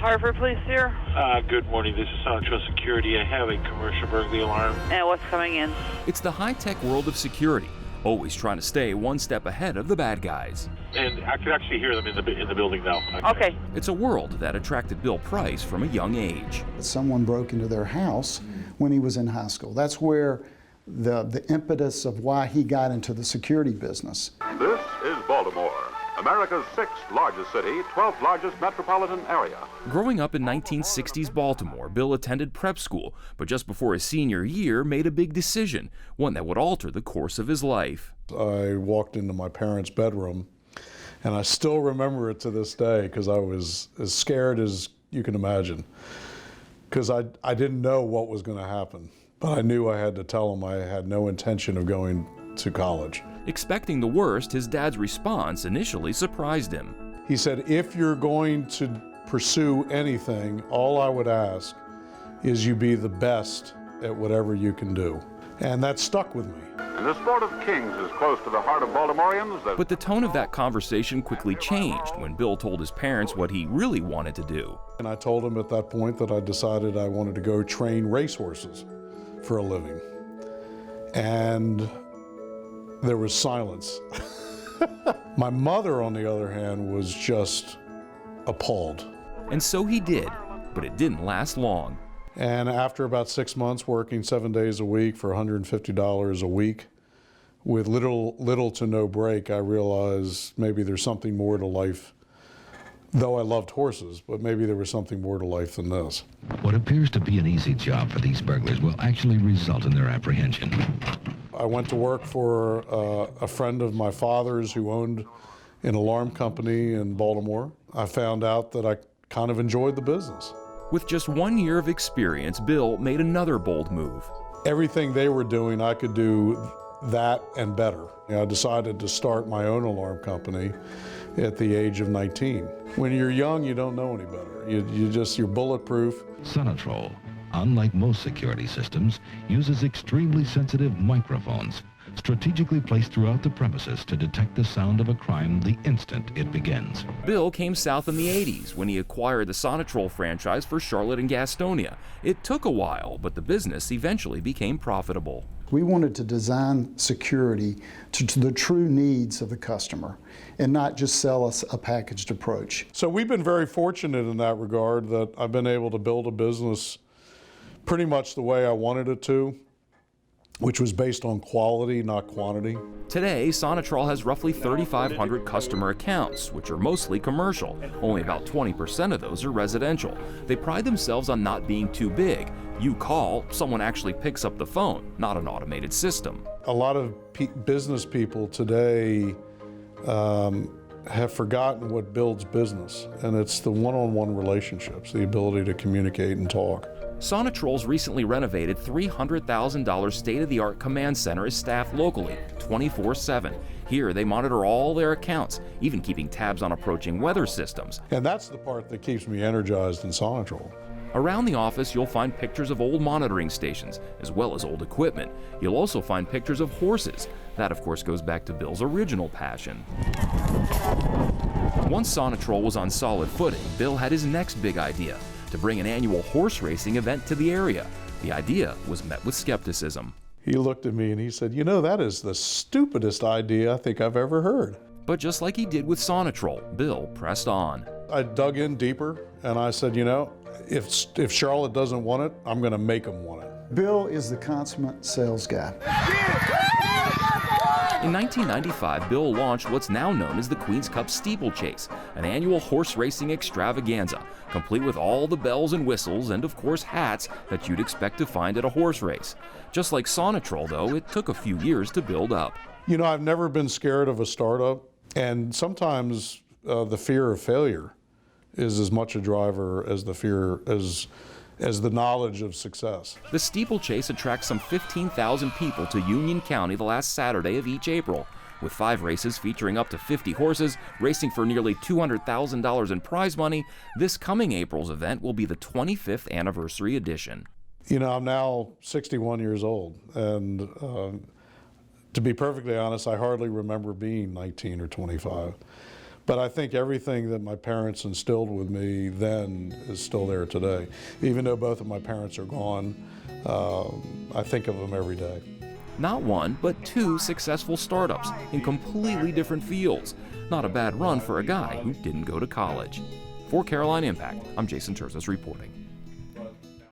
Hartford Police here. Good morning. This is Sonitrol Security. I have a commercial burglary alarm. And what's coming in? It's the high-tech world of security, always trying to stay one step ahead of the bad guys. And I can actually hear them in the building now. Okay. It's a world that attracted Bill Price from a young age. Someone broke into their house when he was in high school. That's where the impetus of why he got into the security business. This is Baltimore, America's 6th largest city, 12th largest metropolitan area. Growing up in 1960s Baltimore, Bill attended prep school, but just before his senior year made a big decision, one that would alter the course of his life. I walked into my parents' bedroom, and I still remember it to this day because I was as scared as you can imagine, because I didn't know what was going to happen, but I knew I had to tell them I had no intention of going to college. Expecting the worst, his dad's response initially surprised him. He said, if you're going to pursue anything, all I would ask is you be the best at whatever you can do. And that stuck with me. And the sport of kings is close to the heart of Baltimoreans. But the tone of that conversation quickly changed when Bill told his parents what he really wanted to do. And I told him at that point that I decided I wanted to go train racehorses for a living. And there was silence. My mother, on the other hand, was just appalled. And so he did, but it didn't last long. And after about 6 months working 7 days a week for $150 a week, with little to no break, I realized maybe there's something more to life. Though I loved horses, but maybe there was something more to life than this. What appears to be an easy job for these burglars will actually result in their apprehension. I went to work for a friend of my father's who owned an alarm company in Baltimore. I found out that I kind of enjoyed the business. With just 1 year of experience, Bill made another bold move. Everything they were doing, I could do that and better. I decided to start my own alarm company at the age of 19. When you're young, you don't know any better. You're bulletproof. Sonitrol, unlike most security systems, uses extremely sensitive microphones strategically placed throughout the premises to detect the sound of a crime the instant it begins. Bill came south in the 80s when he acquired the Sonitrol franchise for Charlotte and Gastonia. It took a while, but the business eventually became profitable. We wanted to design security to the true needs of the customer and not just sell us a packaged approach. So we've been very fortunate in that regard that I've been able to build a business pretty much the way I wanted it to, which was based on quality, not quantity. Today, Sonitrol has roughly 3,500 customer accounts, which are mostly commercial. Only about 20% of those are residential. They pride themselves on not being too big. You call, someone actually picks up the phone, not an automated system. A lot of business people today have forgotten what builds business, and it's the one-on-one relationships, the ability to communicate and talk. Sonitrol's recently renovated $300,000 state-of-the-art command center is staffed locally, 24/7. Here, they monitor all their accounts, even keeping tabs on approaching weather systems. And that's the part that keeps me energized in Sonitrol. Around the office, you'll find pictures of old monitoring stations, as well as old equipment. You'll also find pictures of horses. That, of course, goes back to Bill's original passion. Once Sonitrol was on solid footing, Bill had his next big idea: to bring an annual horse racing event to the area. The idea was met with skepticism. He looked at me and he said, "You know, that is the stupidest idea I think I've ever heard." But just like he did with Sonitrol, Bill pressed on. I dug in deeper and I said, you know, if Charlotte doesn't want it, I'm going to make them want it. Bill is the consummate sales guy. In 1995, Bill launched what's now known as the Queen's Cup Steeplechase, an annual horse racing extravaganza, complete with all the bells and whistles and, of course, hats that you'd expect to find at a horse race. Just like Sonitrol, though, it took a few years to build up. You know, I've never been scared of a startup, and sometimes the fear of failure is as much a driver as the fear as the knowledge of success. The steeplechase attracts some 15,000 people to Union County the last Saturday of each April, with 5 races featuring up to 50 horses, racing for nearly $200,000 in prize money. This coming April's event will be the 25th anniversary edition. You know, I'm now 61 years old, and to be perfectly honest, I hardly remember being 19 or 25. But I think everything that my parents instilled with me then is still there today. Even though both of my parents are gone, I think of them every day. Not one, but two successful startups in completely different fields. Not a bad run for a guy who didn't go to college. For Caroline Impact, I'm Jason Terzis reporting.